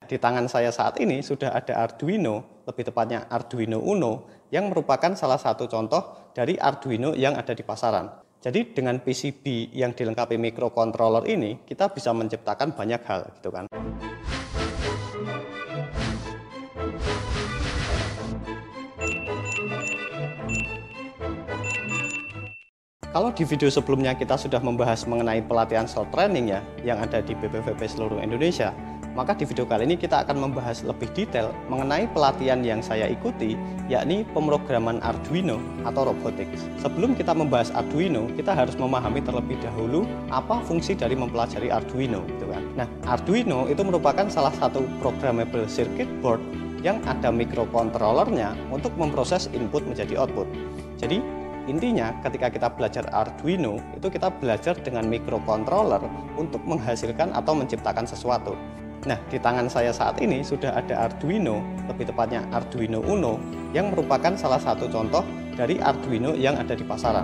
di tangan saya saat ini sudah ada Arduino, lebih tepatnya Arduino Uno, yang merupakan salah satu contoh dari Arduino yang ada di pasaran. Jadi dengan PCB yang dilengkapi microcontroller ini, kita bisa menciptakan banyak hal, gitu kan. Kalau di video sebelumnya kita sudah membahas mengenai pelatihan short training ya, yang ada di BPVP seluruh Indonesia, maka di video kali ini kita akan membahas lebih detail mengenai pelatihan yang saya ikuti, yakni pemrograman Arduino atau robotics. Sebelum kita membahas Arduino, kita harus memahami terlebih dahulu apa fungsi dari mempelajari Arduino, gitu kan. Nah, Arduino itu merupakan salah satu programmable circuit board yang ada microcontrollernya untuk memproses input menjadi output. Jadi intinya ketika kita belajar Arduino, itu kita belajar dengan microcontroller untuk menghasilkan atau menciptakan sesuatu. Nah, di tangan saya saat ini sudah ada Arduino, lebih tepatnya Arduino Uno, yang merupakan salah satu contoh dari Arduino yang ada di pasaran.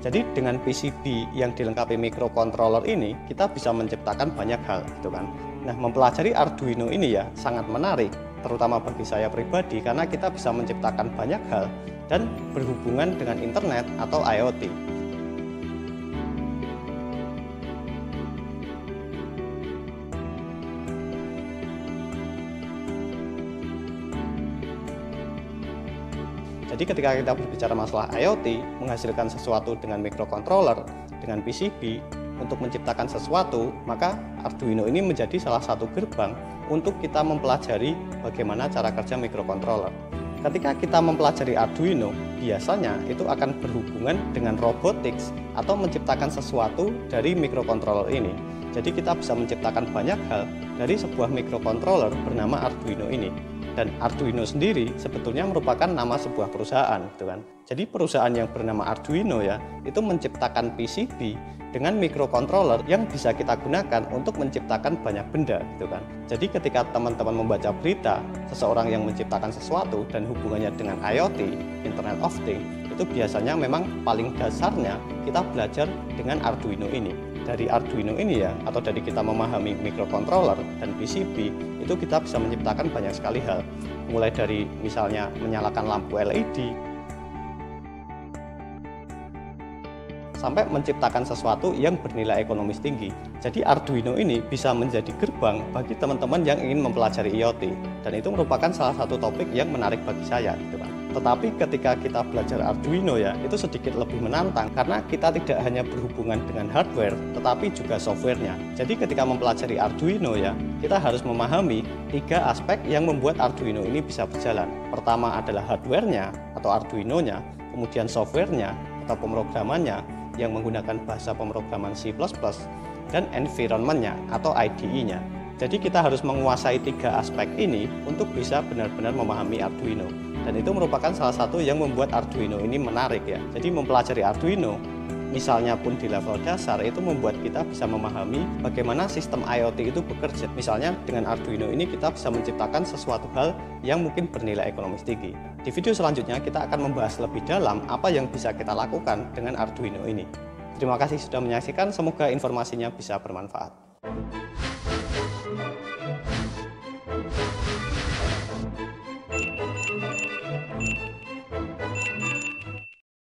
Jadi dengan PCB yang dilengkapi microcontroller ini, kita bisa menciptakan banyak hal, gitu kan. Nah, mempelajari Arduino ini ya sangat menarik, terutama bagi saya pribadi karena kita bisa menciptakan banyak hal dan berhubungan dengan internet atau IoT. Jadi ketika kita berbicara masalah IoT, menghasilkan sesuatu dengan microcontroller, dengan PCB, untuk menciptakan sesuatu, maka Arduino ini menjadi salah satu gerbang untuk kita mempelajari bagaimana cara kerja microcontroller. Ketika kita mempelajari Arduino, biasanya itu akan berhubungan dengan robotics atau menciptakan sesuatu dari microcontroller ini. Jadi kita bisa menciptakan banyak hal dari sebuah microcontroller bernama Arduino ini. Dan Arduino sendiri sebetulnya merupakan nama sebuah perusahaan, gitu kan. Jadi perusahaan yang bernama Arduino ya, itu menciptakan PCB dengan microcontroller yang bisa kita gunakan untuk menciptakan banyak benda, gitu kan. Jadi ketika teman-teman membaca berita seseorang yang menciptakan sesuatu dan hubungannya dengan IoT, Internet of Things, itu biasanya memang paling dasarnya kita belajar dengan Arduino ini. Dari Arduino ini ya, atau dari kita memahami microcontroller dan PCB, itu kita bisa menciptakan banyak sekali hal. Mulai dari misalnya menyalakan lampu LED, sampai menciptakan sesuatu yang bernilai ekonomis tinggi. Jadi Arduino ini bisa menjadi gerbang bagi teman-teman yang ingin mempelajari IoT. Dan itu merupakan salah satu topik yang menarik bagi saya, gitu kan. Tetapi ketika kita belajar Arduino ya, itu sedikit lebih menantang karena kita tidak hanya berhubungan dengan hardware, tetapi juga softwarenya. Jadi ketika mempelajari Arduino ya, kita harus memahami 3 aspek yang membuat Arduino ini bisa berjalan. Pertama adalah hardware-nya atau Arduino-nya, kemudian software-nya atau pemrogramannya yang menggunakan bahasa pemrograman C++, dan environment-nya atau IDE-nya. Jadi kita harus menguasai 3 aspek ini untuk bisa benar-benar memahami Arduino. Dan itu merupakan salah satu yang membuat Arduino ini menarik ya. Jadi mempelajari Arduino, misalnya pun di level dasar, itu membuat kita bisa memahami bagaimana sistem IoT itu bekerja. Misalnya dengan Arduino ini kita bisa menciptakan sesuatu hal yang mungkin bernilai ekonomis tinggi. Di video selanjutnya kita akan membahas lebih dalam apa yang bisa kita lakukan dengan Arduino ini. Terima kasih sudah menyaksikan, semoga informasinya bisa bermanfaat.